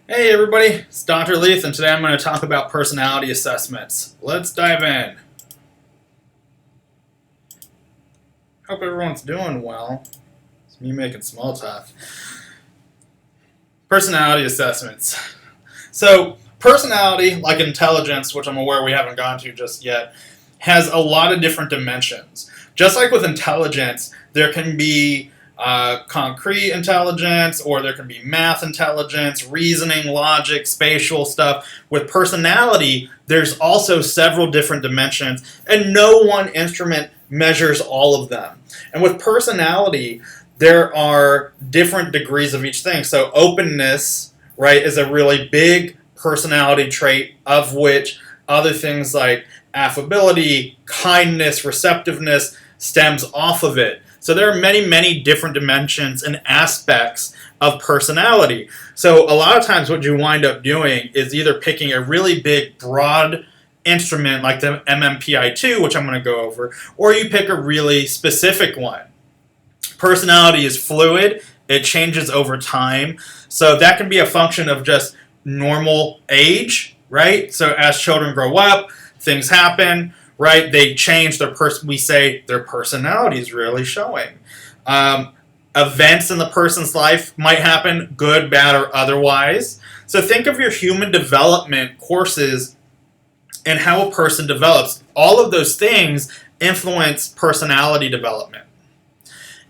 Hey everybody, it's Dr. Leith, and today I'm going to talk about personality assessments. Let's dive in. Hope everyone's doing well. It's me making small talk. Personality assessments. So, personality, like intelligence, which I'm aware we haven't gone to just yet, has a lot of different dimensions. Just like with intelligence, there can be concrete intelligence, or there can be math intelligence, reasoning, logic, spatial stuff. With personality, there's also several different dimensions, and no one instrument measures all of them. And with personality, there are different degrees of each thing. So openness, right, is a really big personality trait, of which other things like affability, kindness, receptiveness stems off of it. So there are many, many different dimensions and aspects of personality. So a lot of times what you wind up doing is either picking a really big, broad instrument like the MMPI-2, which I'm going to go over, or you pick a really specific one. Personality is fluid. It changes over time. So that can be a function of just normal age, right? So as children grow up, things happen, right? They change their we say their personality is really showing. Events in the person's life might happen, good, bad, or otherwise. So think of your human development courses and how a person develops. All of those things influence personality development.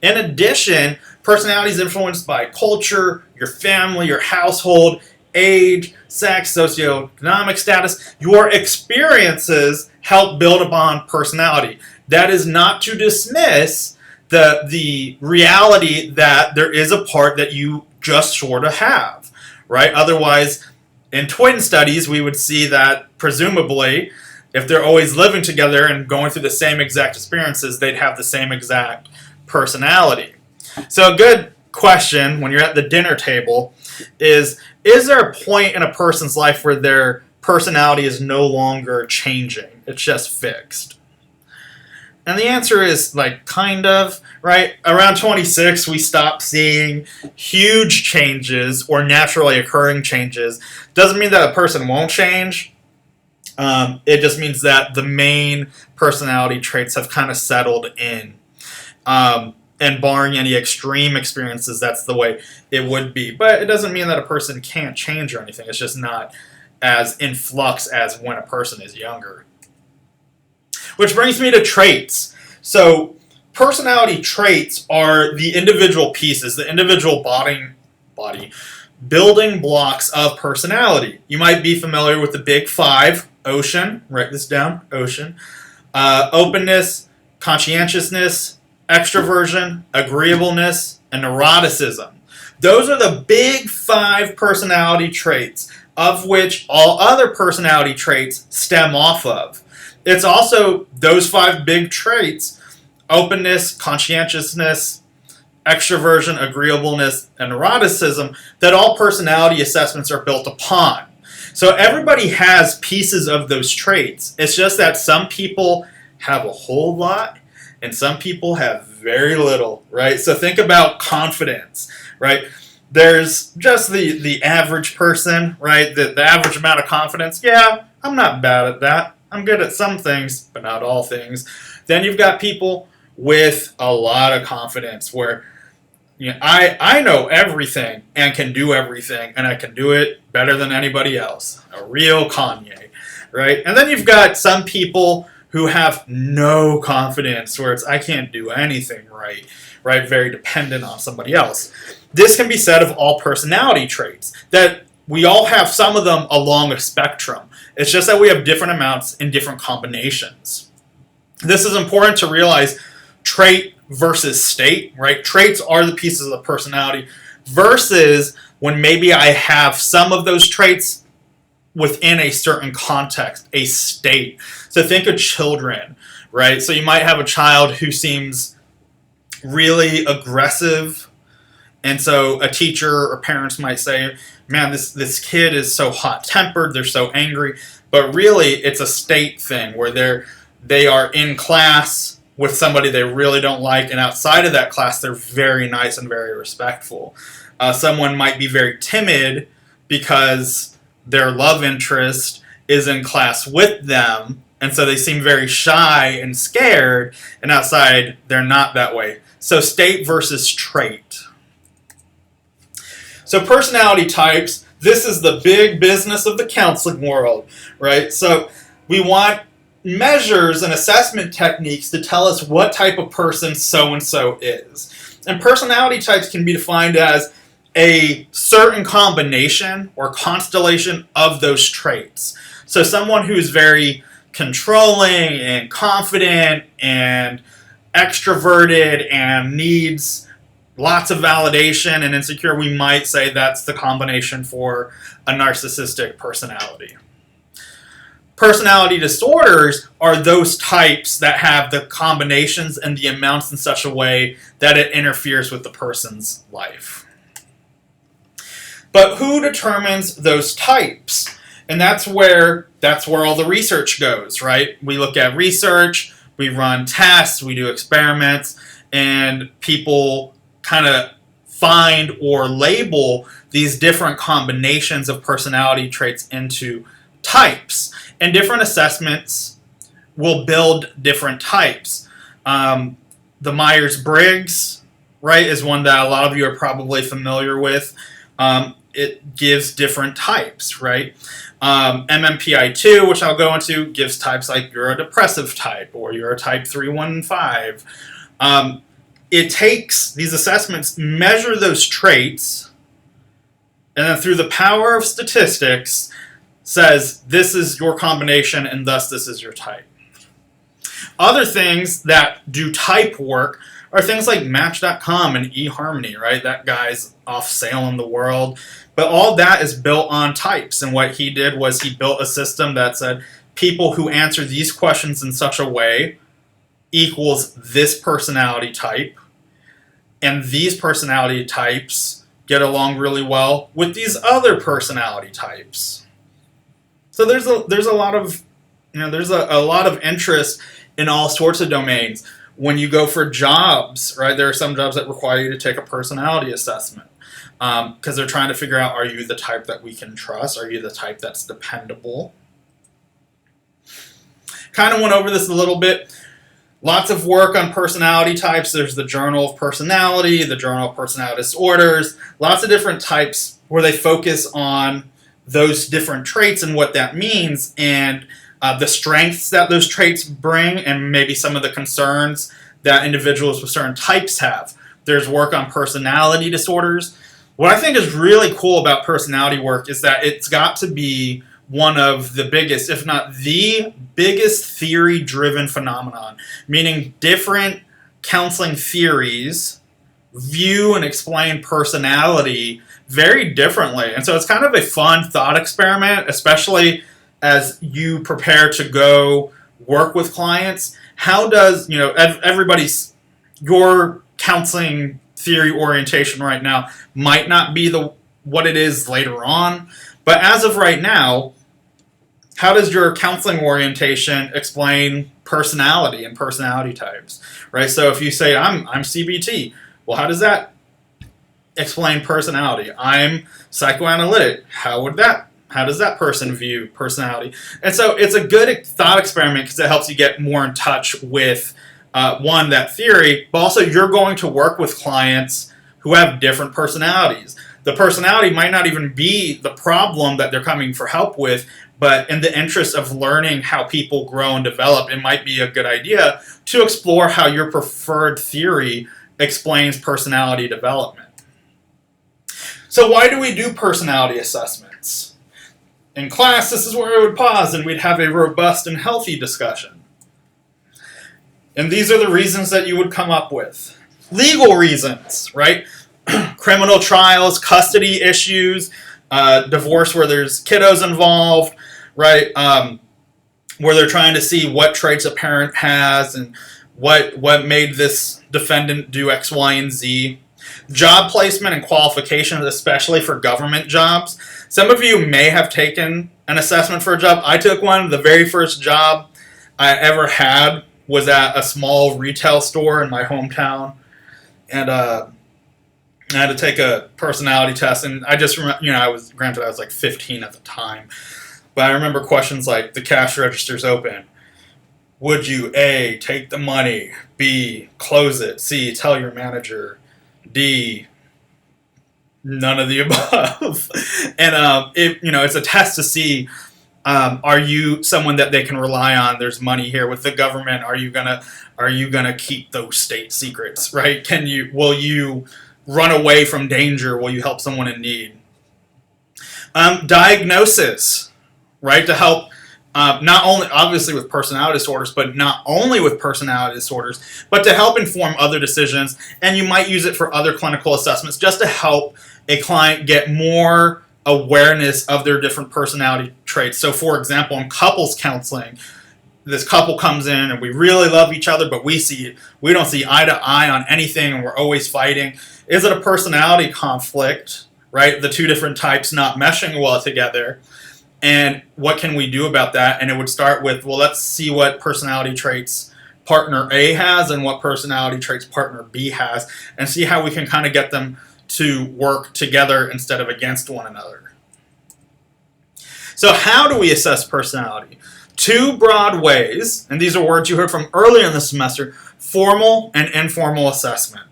In addition, personality is influenced by culture, your family, your household, age, sex, socioeconomic status. Your experiences help build upon personality. That is not to dismiss the reality that there is a part that you just sort of have, right? Otherwise, in twin studies, we would see that presumably, if they're always living together and going through the same exact experiences, they'd have the same exact personality. So a good question when you're at the dinner table is there a point in a person's life where their personality is no longer changing? It's just fixed. And the answer is kind of, right? Around 26, we stop seeing huge changes or naturally occurring changes. Doesn't mean that a person won't change. It just means that the main personality traits have kind of settled in. And barring any extreme experiences, that's the way it would be. But it doesn't mean that a person can't change or anything. It's just not as in flux as when a person is younger. Which brings me to traits. So personality traits are the individual pieces, the individual body building blocks of personality. You might be familiar with the big five: ocean, write this down, ocean, openness, conscientiousness, extroversion, agreeableness, and neuroticism. Those are the big five personality traits, of which all other personality traits stem off of. It's also those five big traits: openness, conscientiousness, extroversion, agreeableness, and neuroticism, that all personality assessments are built upon. So everybody has pieces of those traits. It's just that some people have a whole lot and some people have very little, right? So think about confidence, right? There's just the average person, right? The average amount of confidence. Yeah, I'm not bad at that. I'm good at some things, but not all things. Then you've got people with a lot of confidence where I know everything and can do everything, and I can do it better than anybody else. A real Kanye, right? And then you've got some people who have no confidence, where it's I can't do anything right? Very dependent on somebody else. This can be said of all personality traits, that we all have some of them along a spectrum. It's just that we have different amounts in different combinations. This is important to realize: trait versus state, right? Traits are the pieces of the personality, versus when maybe I have some of those traits within a certain context, a state. So think of children, right? So you might have a child who seems really aggressive, and so a teacher or parents might say, man, this kid is so hot-tempered, they're so angry. But really, it's a state thing where they are in class with somebody they really don't like, and outside of that class, they're very nice and very respectful. Someone might be very timid, because their love interest is in class with them, and so they seem very shy and scared, and outside they're not that way. So state versus trait. So personality types, this is the big business of the counseling world, right? So we want measures and assessment techniques to tell us what type of person so-and-so is. And personality types can be defined as a certain combination or constellation of those traits. So someone who's very controlling and confident and extroverted and needs lots of validation and insecure, we might say that's the combination for a narcissistic personality. Personality disorders are those types that have the combinations and the amounts in such a way that it interferes with the person's life. But who determines those types? And that's where all the research goes, right? We look at research, we run tests, we do experiments, and people kind of find or label these different combinations of personality traits into types. And different assessments will build different types. The Myers-Briggs, right, is one that a lot of you are probably familiar with. It gives different types, right? MMPI-2, which I'll go into, gives types like you're a depressive type or you're a type 3, 1, and 5. It takes these assessments, measure those traits, and then through the power of statistics, says this is your combination and thus this is your type. Other things that do type work are things like Match.com and eHarmony, right? That guy's off sale in the world. But all that is built on types. And what he did was he built a system that said people who answer these questions in such a way equals this personality type. And these personality types get along really well with these other personality types. So there's a lot of a lot of interest in all sorts of domains. When you go for jobs, right, there are some jobs that require you to take a personality assessment because they're trying to figure out, are you the type that we can trust? Are you the type that's dependable? Kind of went over this a little bit. Lots of work on personality types. There's the Journal of Personality, the Journal of Personality Disorders, lots of different types where they focus on those different traits and what that means, and the strengths that those traits bring, and maybe some of the concerns that individuals with certain types have. There's work on personality disorders. What I think is really cool about personality work is that it's got to be one of the biggest, if not the biggest, theory-driven phenomenon, meaning different counseling theories view and explain personality very differently. And so it's kind of a fun thought experiment, especially as you prepare to go work with clients. How does, your counseling theory orientation right now might not be what it is later on, but as of right now, how does your counseling orientation explain personality and personality types, right? So if you say, I'm CBT, well, how does that explain personality? I'm psychoanalytic. How does that person view personality? And so it's a good thought experiment because it helps you get more in touch with, one, that theory, but also you're going to work with clients who have different personalities. The personality might not even be the problem that they're coming for help with, but in the interest of learning how people grow and develop, it might be a good idea to explore how your preferred theory explains personality development. So why do we do personality assessments? In class, this is where I would pause and we'd have a robust and healthy discussion. And these are the reasons that you would come up with. Legal reasons, right? Criminal trials, custody issues, divorce where there's kiddos involved, right? Where they're trying to see what traits a parent has and what made this defendant do X, Y, and Z. Job placement and qualifications, especially for government jobs. Some of you may have taken an assessment for a job. I took one. The very first job I ever had was at a small retail store in my hometown. And I had to take a personality test, and I just remember, I was like 15 at the time, but I remember questions like, the cash register's open. Would you A, take the money, B, close it, C, tell your manager, D, none of the above? And it's a test to see, are you someone that they can rely on? There's money here with the government. Are you gonna keep those state secrets, right? Will you run away from danger? Will you help someone in need? Diagnosis, right? To help, not only obviously with personality disorders, but not only with personality disorders, but to help inform other decisions. And you might use it for other clinical assessments just to help a client get more awareness of their different personality traits. So, for example, in couples counseling, this couple comes in and we really love each other, but we don't see eye to eye on anything, and we're always fighting. Is it a personality conflict, right? The two different types not meshing well together. And what can we do about that? And it would start with, well, let's see what personality traits partner A has and what personality traits partner B has, and see how we can kind of get them to work together instead of against one another. So how do we assess personality? Two broad ways, and these are words you heard from earlier in the semester: formal and informal assessment.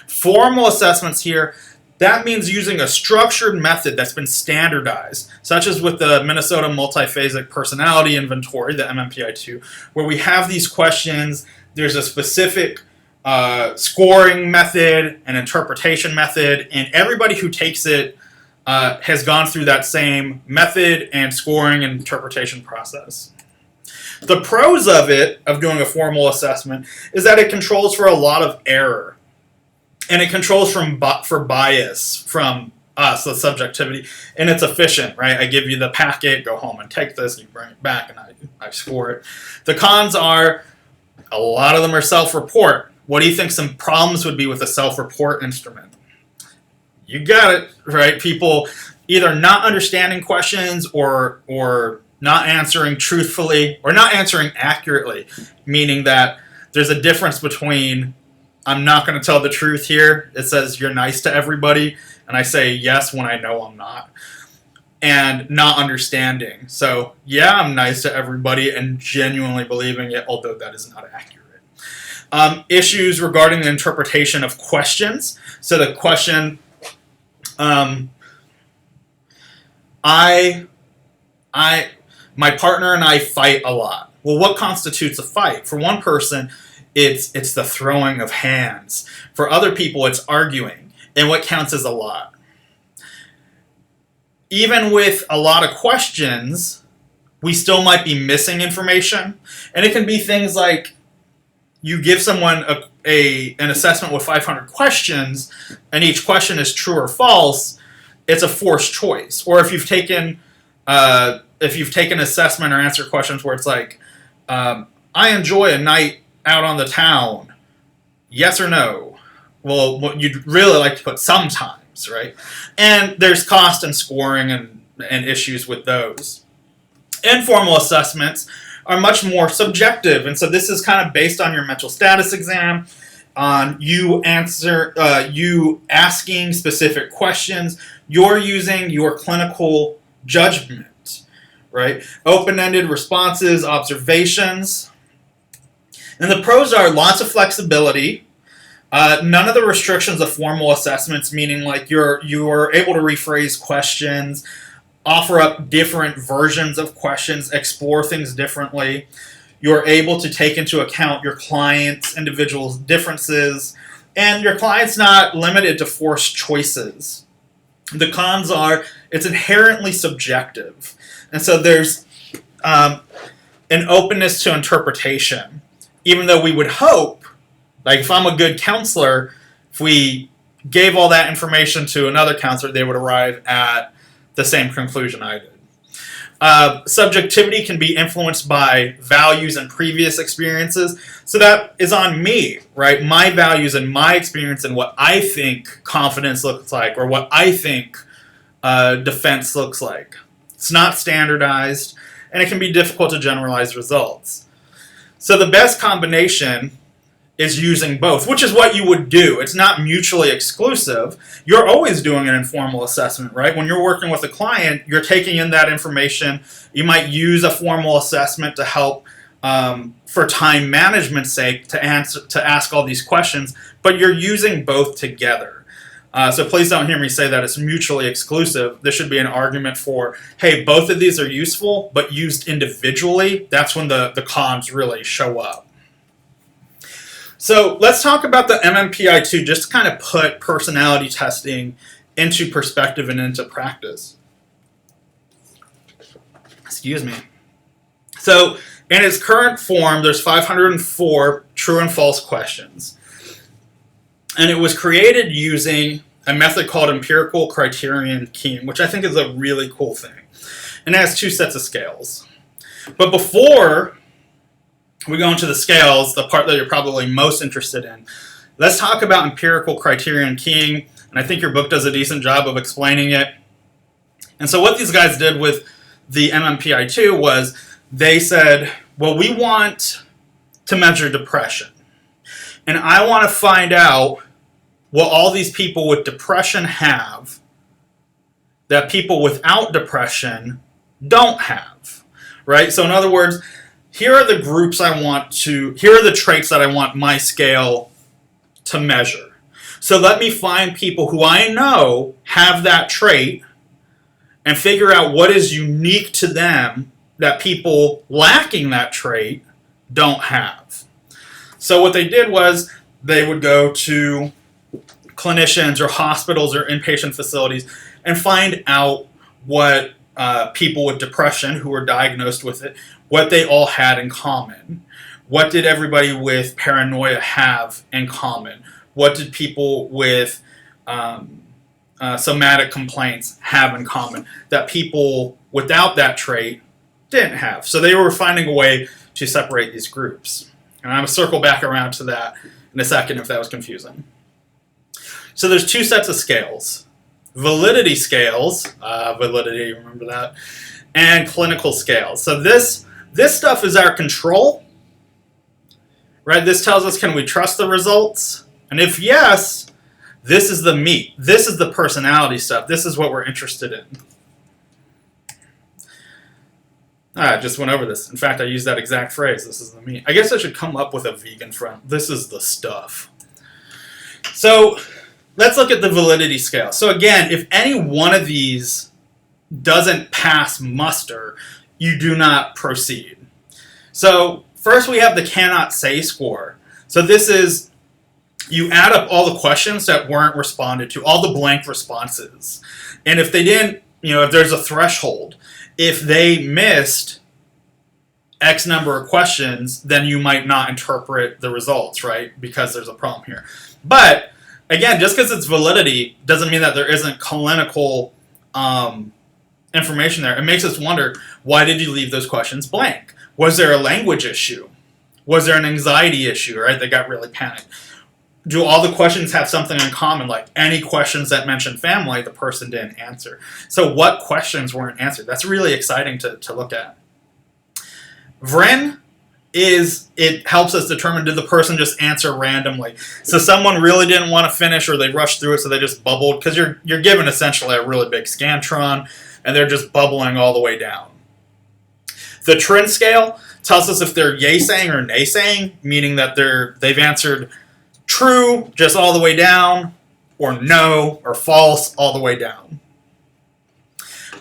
Formal assessments here, that means using a structured method that's been standardized, such as with the Minnesota Multiphasic Personality Inventory, the MMPI-2, where we have these questions. There's a specific scoring method, an interpretation method, and everybody who takes it has gone through that same method and scoring and interpretation process. The pros of doing a formal assessment, is that it controls for a lot of error. And it controls for bias from us, the subjectivity, and it's efficient, right? I give you the packet, go home and take this, you bring it back, and I score it. The cons are, a lot of them are self-report. What do you think some problems would be with a self-report instrument? You got it, right? People either not understanding questions or not answering truthfully or not answering accurately, meaning that there's a difference between, I'm not going to tell the truth here. It says you're nice to everybody, and I say yes when I know I'm not. And not understanding. So, yeah, I'm nice to everybody and genuinely believing it, although that is not accurate. Issues regarding the interpretation of questions. So the question, my partner and I fight a lot. Well, what constitutes a fight? For one person, it's the throwing of hands. For other people, it's arguing. And what counts as a lot? Even with a lot of questions, we still might be missing information. And it can be things like, you give someone an assessment with 500 questions, and each question is true or false, it's a forced choice. Or if you've taken assessment or answer questions where it's like, I enjoy a night out on the town, yes or no? Well, you'd really like to put sometimes, right? And there's cost and scoring and issues with those. Informal assessments are much more subjective, and so this is kind of based on your mental status exam, on you asking specific questions, you're using your clinical judgment, right? Open-ended responses, observations. And the pros are lots of flexibility, none of the restrictions of formal assessments, meaning like you are able to rephrase questions, offer up different versions of questions, explore things differently. You're able to take into account your client's individual differences, and your client's not limited to forced choices. The cons are, it's inherently subjective. And so there's an openness to interpretation. Even though we would hope, like if I'm a good counselor, if we gave all that information to another counselor, they would arrive at the same conclusion I did. Subjectivity can be influenced by values and previous experiences. So that is on me, right? My values and my experience and what I think confidence looks like, or what I think defense looks like. It's not standardized, and it can be difficult to generalize results. So the best combination is using both, which is what you would do. It's not mutually exclusive. You're always doing an informal assessment, right? When you're working with a client, you're taking in that information. You might use a formal assessment to help for time management's sake to ask all these questions, but you're using both together. So please don't hear me say that it's mutually exclusive. There should be an argument for, hey, both of these are useful, but used individually, that's when the cons really show up. So let's talk about the MMPI-2, just to kind of put personality testing into perspective and into practice. Excuse me. So in its current form, there's 504 true and false questions. And it was created using a method called empirical criterion keying, which I think is a really cool thing. And it has two sets of scales. But before we go into the scales, the part that you're probably most interested in, let's talk about empirical criterion keying. And I think your book does a decent job of explaining it. And so what these guys did with the MMPI-2 was they said, well, we want to measure depression. And I want to find out what all these people with depression have that people without depression don't have, right? So in other words, here are the groups here are the traits that I want my scale to measure. So let me find people who I know have that trait and figure out what is unique to them that people lacking that trait don't have. So what they did was they would go to clinicians or hospitals or inpatient facilities and find out what people with depression who were diagnosed with it, what they all had in common. What did everybody with paranoia have in common? What did people with somatic complaints have in common that people without that trait didn't have? So they were finding a way to separate these groups. And I'm going to circle back around to that in a second if that was confusing. So there's two sets of scales. Validity scales, validity, remember that, and clinical scales. So this stuff is our control, right? This tells us, can we trust the results? And if yes, this is the meat. This is the personality stuff. This is what we're interested in. I just went over this. In fact, I used that exact phrase. This is the meat. I guess I should come up with a vegan front. This is the stuff. So let's look at the validity scale. So again, if any one of these doesn't pass muster, you do not proceed. So first we have the cannot say score. So this is, you add up all the questions that weren't responded to, all the blank responses. And if they didn't, if there's a threshold, if they missed X number of questions, then you might not interpret the results, right? Because there's a problem here. But again, just because it's validity doesn't mean that there isn't clinical information there. It makes us wonder, why did you leave those questions blank? Was there a language issue? Was there an anxiety issue, right? They got really panicked. Do all the questions have something in common? Like any questions that mention family, the person didn't answer. So what questions weren't answered? That's really exciting to look at. VRIN it helps us determine, did the person just answer randomly? So someone really didn't want to finish, or they rushed through it, so they just bubbled, because you're given essentially a really big Scantron, and they're just bubbling all the way down. The TRIN scale tells us if they're yay saying or nay saying, meaning that they've answered true just all the way down, or no, or false all the way down.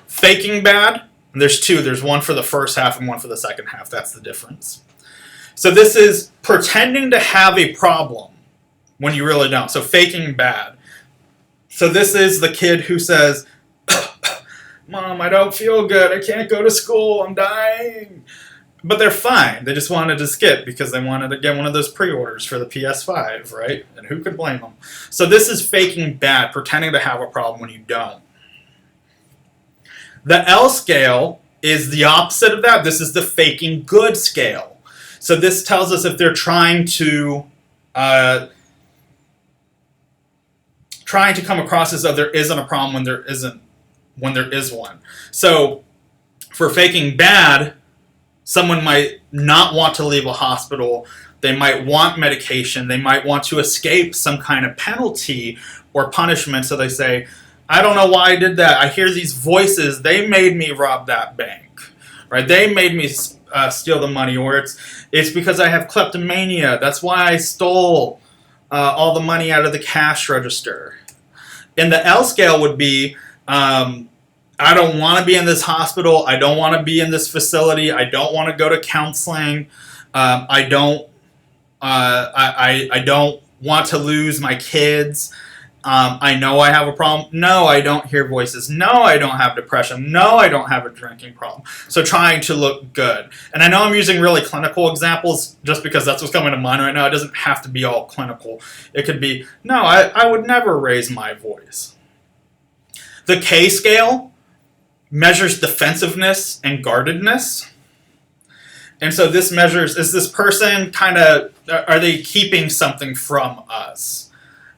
Faking bad, and there's two. There's one for the first half and one for the second half. That's the difference. So this is pretending to have a problem when you really don't. So faking bad. So this is the kid who says, Mom, I don't feel good. I can't go to school. I'm dying. But they're fine. They just wanted to skip because they wanted to get one of those pre-orders for the PS5, right? And who could blame them? So this is faking bad, pretending to have a problem when you don't. The L scale is the opposite of that. This is the faking good scale. So this tells us if they're trying to come across as though there isn't a problem when there is one. So for faking bad, someone might not want to leave a hospital They might want medication. They might want to escape some kind of penalty or punishment. So they say, I don't know why I did that. I hear these voices. They made me rob that bank, right? They made me steal the money, or it's because I have kleptomania. That's why I stole all the money out of the cash register. And the L scale would be, I don't want to be in this hospital. I don't want to be in this facility. I don't want to go to counseling. I don't want to lose my kids. I know I have a problem. No, I don't hear voices. No, I don't have depression. No, I don't have a drinking problem. So trying to look good. And I know I'm using really clinical examples just because that's what's coming to mind right now. It doesn't have to be all clinical. It could be, no, I would never raise my voice. The K scale measures defensiveness and guardedness. And so this measures, is this person kind of, are they keeping something from us?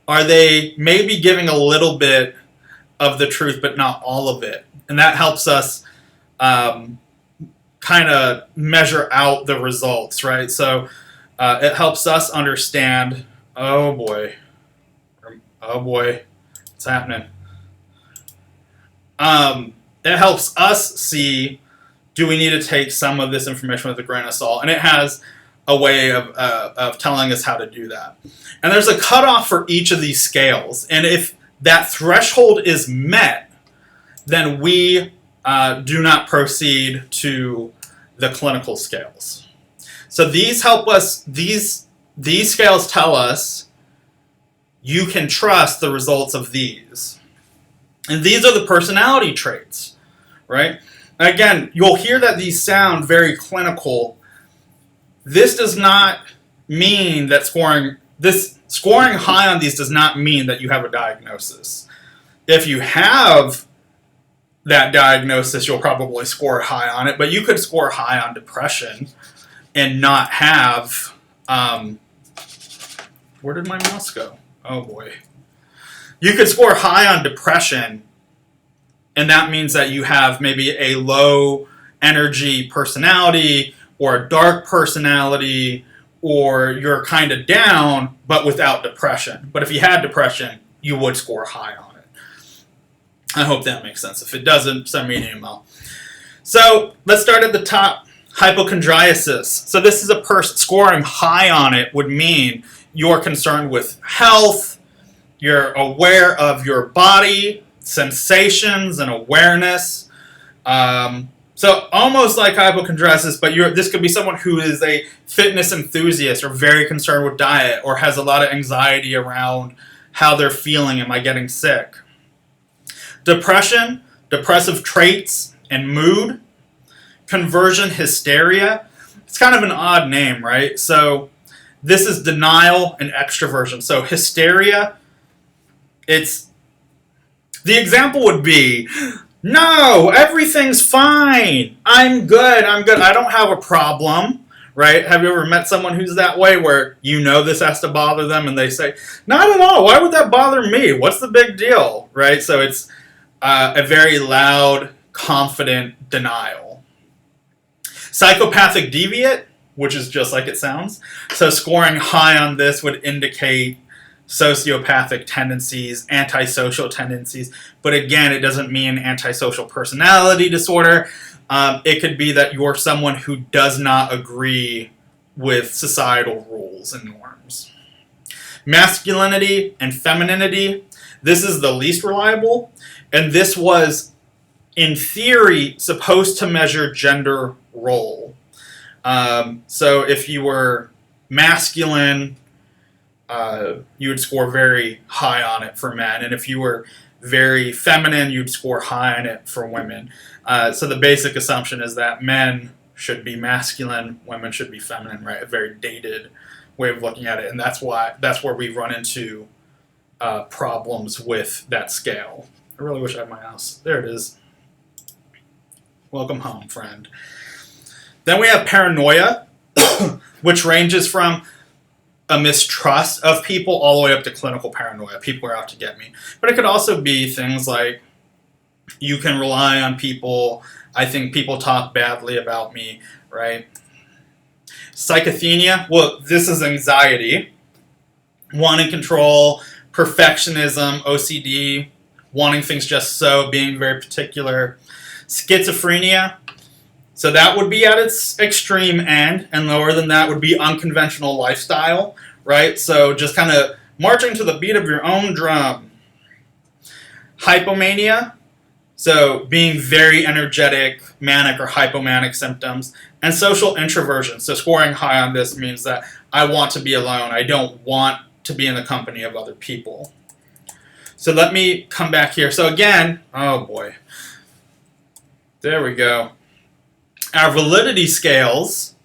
Are they maybe giving a little bit of the truth, but not all of it? And that helps us kind of measure out the results, right? So it helps us understand, oh boy, what's happening? It helps us see, do we need to take some of this information with a grain of salt? And it has a way of telling us how to do that. And there's a cutoff for each of these scales. And if that threshold is met, then we do not proceed to the clinical scales. So these help us, these scales tell us you can trust the results of these. And these are the personality traits, right? Again, you'll hear that these sound very clinical. This does not mean that scoring high on these does not mean that you have a diagnosis. If you have that diagnosis, you'll probably score high on it, but you could score high on depression and not have, where did my mouse go? Oh boy. You could score high on depression, and that means that you have maybe a low energy personality or a dark personality, or you're kind of down, but without depression. But if you had depression, you would score high on it. I hope that makes sense. If it doesn't, send me an email. So let's start at the top, hypochondriasis. So this is a person, scoring high on it would mean you're concerned with health, you're aware of your body, sensations, and awareness. So almost like hypochondriasis, but this could be someone who is a fitness enthusiast or very concerned with diet or has a lot of anxiety around how they're feeling. Am I getting sick? Depression, depressive traits, and mood. Conversion hysteria. It's kind of an odd name, right? So this is denial and extroversion. So hysteria, the example would be, no, everything's fine. I'm good. I don't have a problem, right? Have you ever met someone who's that way where you know this has to bother them and they say, not at all. Why would that bother me? What's the big deal, right? So it's a very loud, confident denial. Psychopathic deviant, which is just like it sounds. So scoring high on this would indicate sociopathic tendencies, antisocial tendencies. But again, it doesn't mean antisocial personality disorder. It could be that you're someone who does not agree with societal rules and norms. Masculinity and femininity. This is the least reliable. And this was, in theory, supposed to measure gender role. So if you were masculine, you would score very high on it for men. And if you were very feminine, you'd score high on it for women. So the basic assumption is that men should be masculine, women should be feminine, right? A very dated way of looking at it. And that's where we run into problems with that scale. I really wish I had my mouse. There it is. Welcome home, friend. Then we have paranoia, which ranges from a mistrust of people all the way up to clinical paranoia. People are out to get me. But it could also be things like, you can rely on people. I think people talk badly about me, right? Psychothenia, well, this is anxiety, wanting control, perfectionism, OCD, wanting things just so, being very particular. Schizophrenia, so that would be at its extreme end, and lower than that would be unconventional lifestyle, right? So just kind of marching to the beat of your own drum. Hypomania, so being very energetic, manic or hypomanic symptoms. And social introversion, so scoring high on this means that I want to be alone. I don't want to be in the company of other people. So let me come back here. So again, oh boy. There we go. Our validity scales,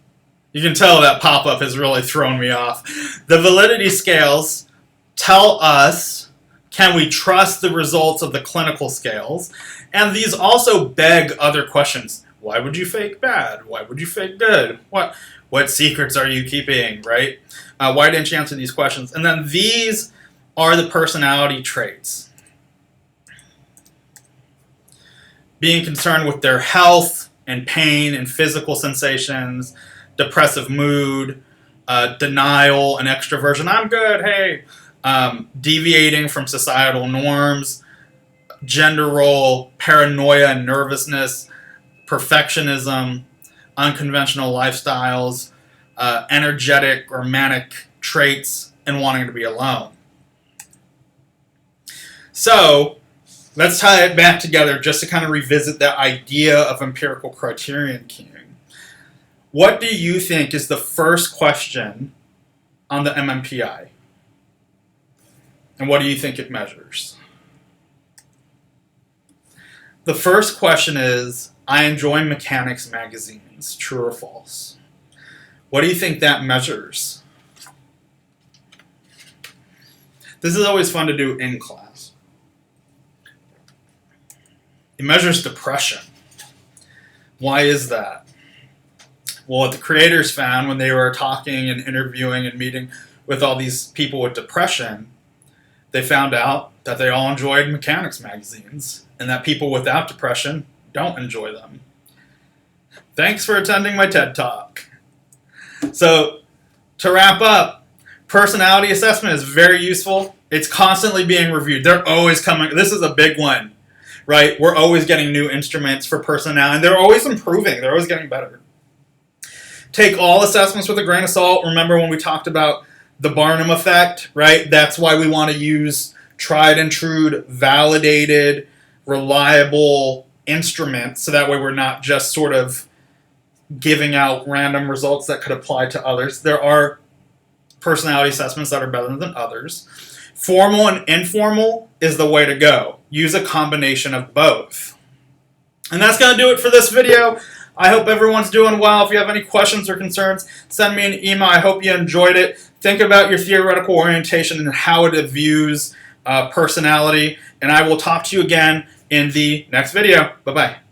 you can tell that pop-up has really thrown me off. The validity scales tell us, can we trust the results of the clinical scales? And these also beg other questions. Why would you fake bad? Why would you fake good? What secrets are you keeping, right? Why didn't you answer these questions? And then these are the personality traits. Being concerned with their health and pain and physical sensations, depressive mood, denial and extroversion. I'm good, hey. Deviating from societal norms, gender role, paranoia and nervousness, perfectionism, unconventional lifestyles, energetic or manic traits, and wanting to be alone. So, let's tie it back together just to kind of revisit the idea of empirical criterion keying. What do you think is the first question on the MMPI? And what do you think it measures? The first question is, I enjoy mechanics magazines, true or false? What do you think that measures? This is always fun to do in class. It measures depression. Why is that? Well, what the creators found when they were talking and interviewing and meeting with all these people with depression, they found out that they all enjoyed mechanics magazines and that people without depression don't enjoy them. Thanks for attending my TED Talk. So, to wrap up, personality assessment is very useful. It's constantly being reviewed. They're always coming. This is a big one, right? We're always getting new instruments for personality, and they're always improving. They're always getting better. Take all assessments with a grain of salt. Remember when we talked about the Barnum effect, right? That's why we want to use tried and true, validated, reliable instruments, so that way we're not just sort of giving out random results that could apply to others. There are personality assessments that are better than others. Formal and informal is the way to go. Use a combination of both. And that's going to do it for this video. I hope everyone's doing well. If you have any questions or concerns, send me an email. I hope you enjoyed it. Think about your theoretical orientation and how it views personality. And I will talk to you again in the next video. Bye-bye.